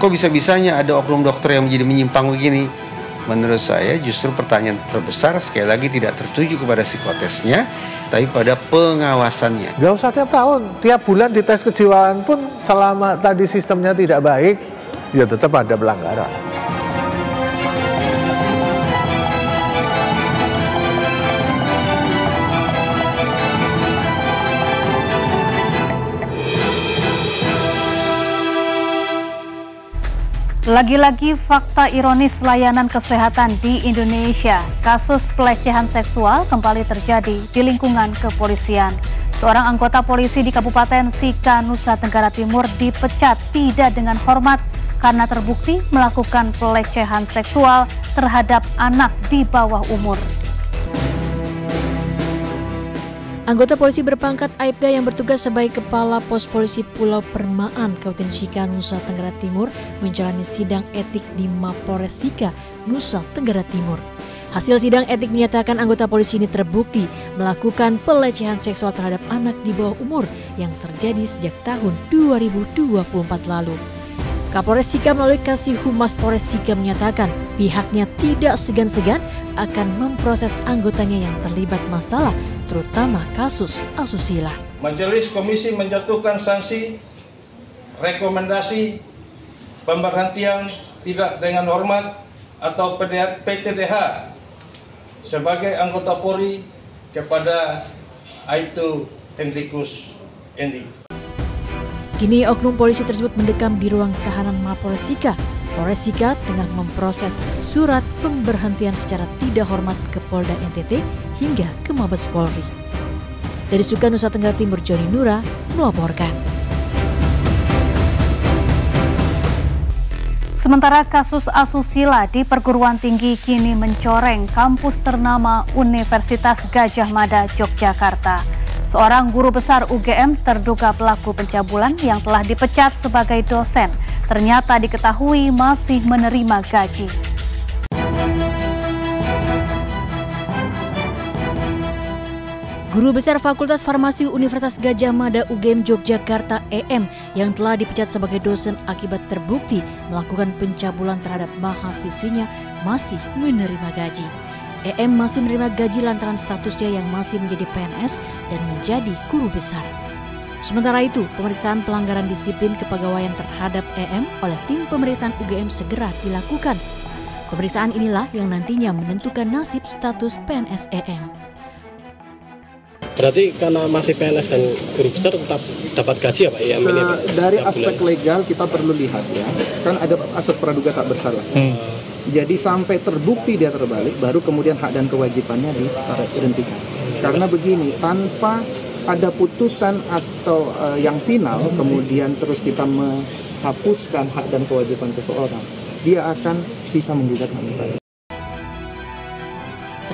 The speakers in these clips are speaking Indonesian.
Kok bisa-bisanya ada oknum dokter yang menjadi menyimpang begini? Menurut saya justru pertanyaan terbesar sekali lagi tidak tertuju kepada psikotesnya, tapi pada pengawasannya. Gak usah tiap tahun, tiap bulan dites kejiwaan pun selama tadi sistemnya tidak baik, ya tetap ada pelanggaran. Lagi-lagi fakta ironis layanan kesehatan di Indonesia. Kasus pelecehan seksual kembali terjadi di lingkungan kepolisian. Seorang anggota polisi di Kabupaten Sika, Nusa Tenggara Timur dipecat tidak dengan hormat karena terbukti melakukan pelecehan seksual terhadap anak di bawah umur. Anggota polisi berpangkat Aibda yang bertugas sebagai Kepala Pos Polisi Pulau Permaan, Kabupaten Sika, Nusa Tenggara Timur menjalani sidang etik di Mapores Sika, Nusa Tenggara Timur. Hasil sidang etik menyatakan anggota polisi ini terbukti melakukan pelecehan seksual terhadap anak di bawah umur yang terjadi sejak tahun 2024 lalu. Kapolres Sika melalui Kasih Humas Polres Sika menyatakan pihaknya tidak segan-segan akan memproses anggotanya yang terlibat masalah, terutama kasus asusila. Majelis Komisi menjatuhkan sanksi, rekomendasi, pemberhentian tidak dengan hormat atau PTDH sebagai anggota Polri kepada Aibtu Hendrikus Endi. Kini oknum polisi tersebut mendekam di ruang tahanan Mapolres Sika. Polres Sika tengah memproses surat pemberhentian secara tidak hormat ke Polda NTT hingga ke Mabes Polri. Dari Suka, Nusa Tenggara Timur, Joni Nura melaporkan. Sementara kasus asusila di perguruan tinggi kini mencoreng kampus ternama Universitas Gadjah Mada, Yogyakarta. Seorang guru besar UGM terduga pelaku pencabulan yang telah dipecat sebagai dosen ternyata diketahui masih menerima gaji. Guru Besar Fakultas Farmasi Universitas Gadjah Mada UGM Yogyakarta EM yang telah dipecat sebagai dosen akibat terbukti melakukan pencabulan terhadap mahasiswinya masih menerima gaji. EM masih menerima gaji lantaran statusnya yang masih menjadi PNS dan menjadi guru besar. Sementara itu, pemeriksaan pelanggaran disiplin kepegawaian terhadap EM oleh tim pemeriksaan UGM segera dilakukan. Pemeriksaan inilah yang nantinya menentukan nasib status PNS EM. Berarti karena masih PNS dan guru besar tetap dapat gaji ya Pak? Ya, dari aspek legal kita perlu lihat ya, kan ada asas praduga tak bersalah. Jadi sampai terbukti dia terbalik, baru kemudian hak dan kewajibannya dihentikan. Karena begini, tanpa ada putusan atau yang final, kemudian terus kita menghapuskan hak dan kewajiban seseorang, dia akan bisa menggugat hak.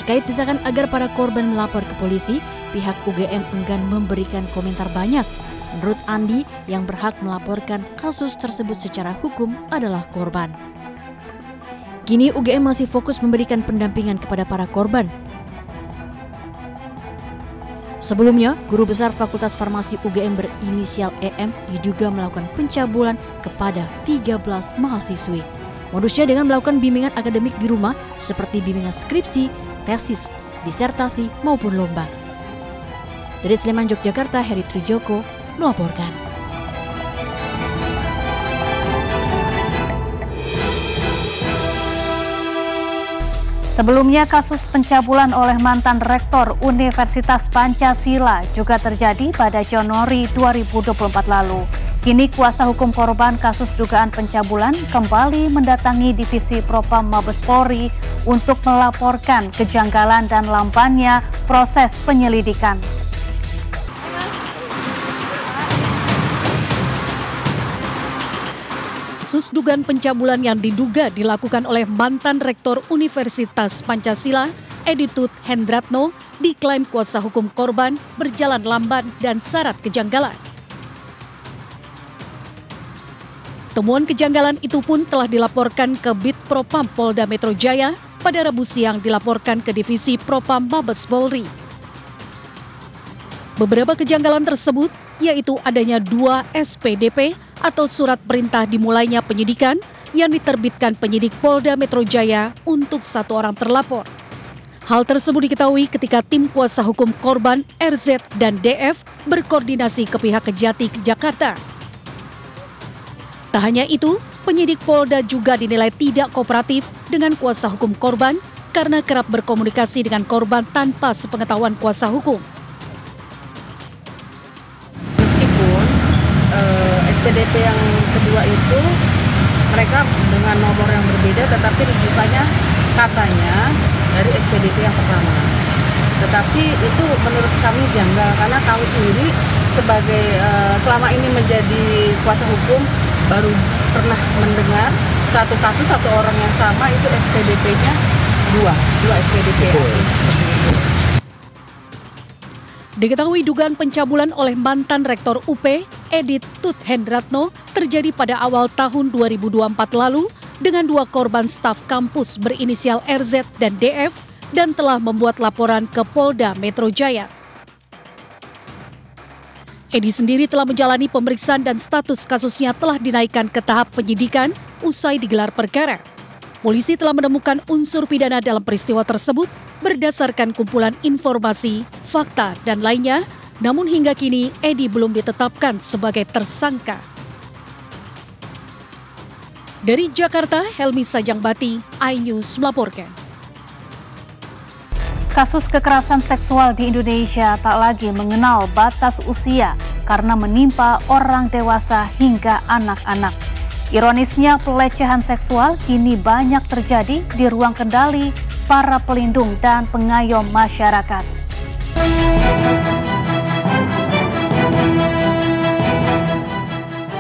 Terkait desakan agar para korban melapor ke polisi, pihak UGM enggan memberikan komentar banyak. Menurut Andi, yang berhak melaporkan kasus tersebut secara hukum adalah korban. Kini UGM masih fokus memberikan pendampingan kepada para korban. Sebelumnya, Guru Besar Fakultas Farmasi UGM berinisial EM diduga melakukan pencabulan kepada 13 mahasiswi. Modusnya dengan melakukan bimbingan akademik di rumah seperti bimbingan skripsi, tesis, disertasi maupun lomba. Dari Sleman, Yogyakarta, Heri Trijoko melaporkan. Sebelumnya kasus pencabulan oleh mantan rektor Universitas Pancasila juga terjadi pada Januari 2024 lalu. Kini kuasa hukum korban kasus dugaan pencabulan kembali mendatangi Divisi Propam Mabes Polri untuk melaporkan kejanggalan dan lambannya proses penyelidikan. Kasus dugaan pencabulan yang diduga dilakukan oleh mantan rektor Universitas Pancasila, Editut Hendratno, diklaim kuasa hukum korban berjalan lamban dan syarat kejanggalan. Temuan kejanggalan itu pun telah dilaporkan ke Bid Propam Polda Metro Jaya pada Rabu siang dilaporkan ke Divisi Propam Mabes Polri. Beberapa kejanggalan tersebut yaitu adanya 2 SPDP atau surat perintah dimulainya penyidikan yang diterbitkan penyidik Polda Metro Jaya untuk 1 orang terlapor. Hal tersebut diketahui ketika tim kuasa hukum korban RZ dan DF berkoordinasi ke pihak Kejati Jakarta. Tak hanya itu, penyidik Polda juga dinilai tidak kooperatif dengan kuasa hukum korban karena kerap berkomunikasi dengan korban tanpa sepengetahuan kuasa hukum. Meskipun SPDP yang kedua itu mereka dengan nomor yang berbeda, tetapi rujukannya katanya dari SPDP yang pertama. Tetapi itu menurut kami janggal karena kami sendiri sebagai selama ini menjadi kuasa hukum baru pernah mendengar satu kasus satu orang yang sama itu SPDP-nya dua SPDP. Diketahui dugaan pencabulan oleh mantan Rektor UP, Editut Hendratno, terjadi pada awal tahun 2024 lalu dengan 2 korban staf kampus berinisial RZ dan DF dan telah membuat laporan ke Polda Metro Jaya. Edi sendiri telah menjalani pemeriksaan dan status kasusnya telah dinaikkan ke tahap penyidikan usai digelar perkara. Polisi telah menemukan unsur pidana dalam peristiwa tersebut berdasarkan kumpulan informasi, fakta, dan lainnya, namun hingga kini Edi belum ditetapkan sebagai tersangka. Dari Jakarta, Helmi Sajangbati, iNews melaporkan. Kasus kekerasan seksual di Indonesia tak lagi mengenal batas usia karena menimpa orang dewasa hingga anak-anak. Ironisnya, pelecehan seksual kini banyak terjadi di ruang kendali para pelindung dan pengayom masyarakat.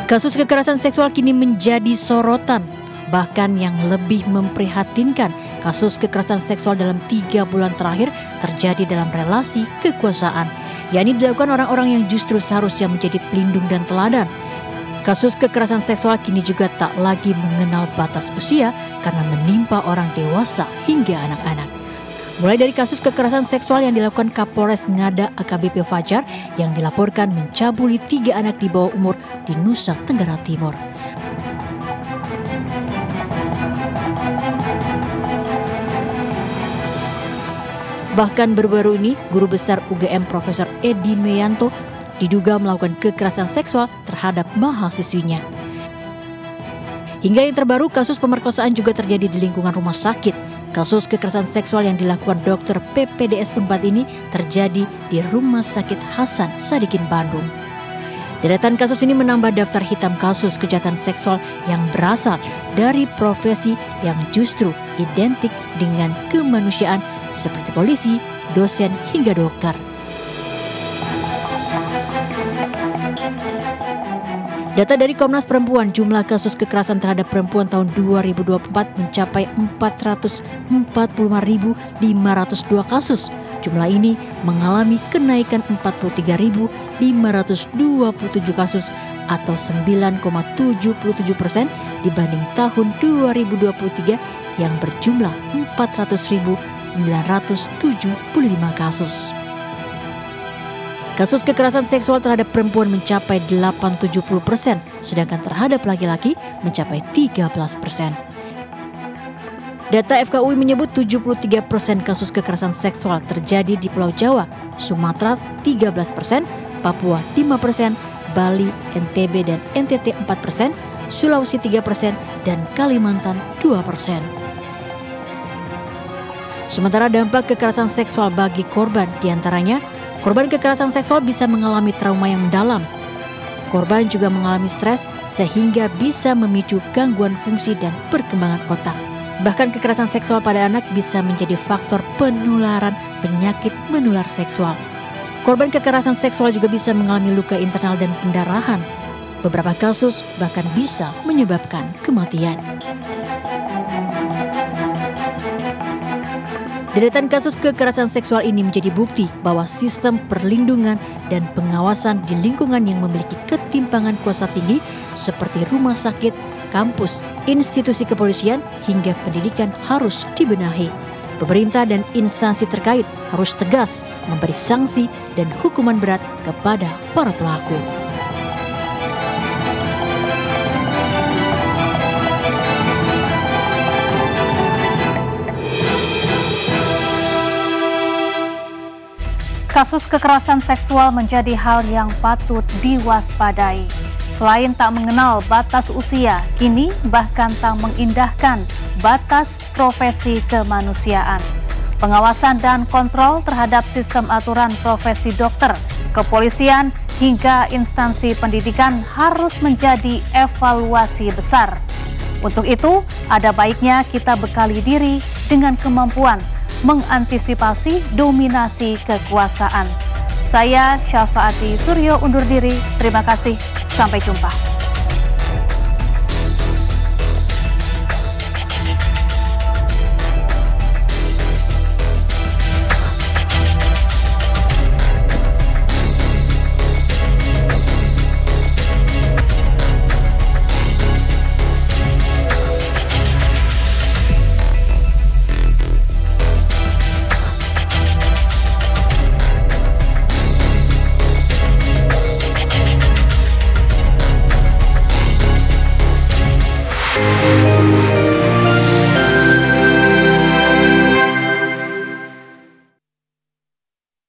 Kasus kekerasan seksual kini menjadi sorotan. Bahkan yang lebih memprihatinkan, kasus kekerasan seksual dalam 3 bulan terakhir terjadi dalam relasi kekuasaan, yakni dilakukan orang-orang yang justru seharusnya menjadi pelindung dan teladan. Kasus kekerasan seksual kini juga tak lagi mengenal batas usia karena menimpa orang dewasa hingga anak-anak. Mulai dari kasus kekerasan seksual yang dilakukan Kapolres Ngada AKBP Fajar yang dilaporkan mencabuli 3 anak di bawah umur di Nusa Tenggara Timur. Bahkan baru-baru ini, Guru Besar UGM Profesor Edi Meyanto diduga melakukan kekerasan seksual terhadap mahasiswinya. Hingga yang terbaru, kasus pemerkosaan juga terjadi di lingkungan rumah sakit. Kasus kekerasan seksual yang dilakukan dokter PPDS Unpad ini terjadi di Rumah Sakit Hasan Sadikin Bandung. Deretan kasus ini menambah daftar hitam kasus kejahatan seksual yang berasal dari profesi yang justru identik dengan kemanusiaan seperti polisi, dosen, hingga dokter. Data dari Komnas Perempuan, jumlah kasus kekerasan terhadap perempuan tahun 2024 mencapai 445.502 kasus. Jumlah ini mengalami kenaikan 43.527 kasus atau 9,77% dibanding tahun 2023 yang berjumlah 400.975 kasus. Kasus kekerasan seksual terhadap perempuan mencapai 70%, sedangkan terhadap laki-laki mencapai 13%. Data FKUI menyebut 73% kasus kekerasan seksual terjadi di Pulau Jawa, Sumatera 13%, Papua 5%, Bali, NTB dan NTT 4%, Sulawesi 3%, dan Kalimantan 2%. Sementara dampak kekerasan seksual bagi korban diantaranya, korban kekerasan seksual bisa mengalami trauma yang mendalam. Korban juga mengalami stres sehingga bisa memicu gangguan fungsi dan perkembangan otak. Bahkan kekerasan seksual pada anak bisa menjadi faktor penularan penyakit menular seksual. Korban kekerasan seksual juga bisa mengalami luka internal dan pendarahan. Beberapa kasus bahkan bisa menyebabkan kematian. Deretan kasus kekerasan seksual ini menjadi bukti bahwa sistem perlindungan dan pengawasan di lingkungan yang memiliki ketimpangan kuasa tinggi seperti rumah sakit, kampus, institusi kepolisian, hingga pendidikan harus dibenahi. Pemerintah dan instansi terkait harus tegas memberi sanksi dan hukuman berat kepada para pelaku. Kasus kekerasan seksual menjadi hal yang patut diwaspadai. Selain tak mengenal batas usia, kini bahkan tak mengindahkan batas profesi kemanusiaan. Pengawasan dan kontrol terhadap sistem aturan profesi dokter, kepolisian, hingga instansi pendidikan harus menjadi evaluasi besar. Untuk itu, ada baiknya kita bekali diri dengan kemampuan mengantisipasi dominasi kekuasaan. Saya Syafaati Suryo undur diri. Terima kasih. Sampai jumpa.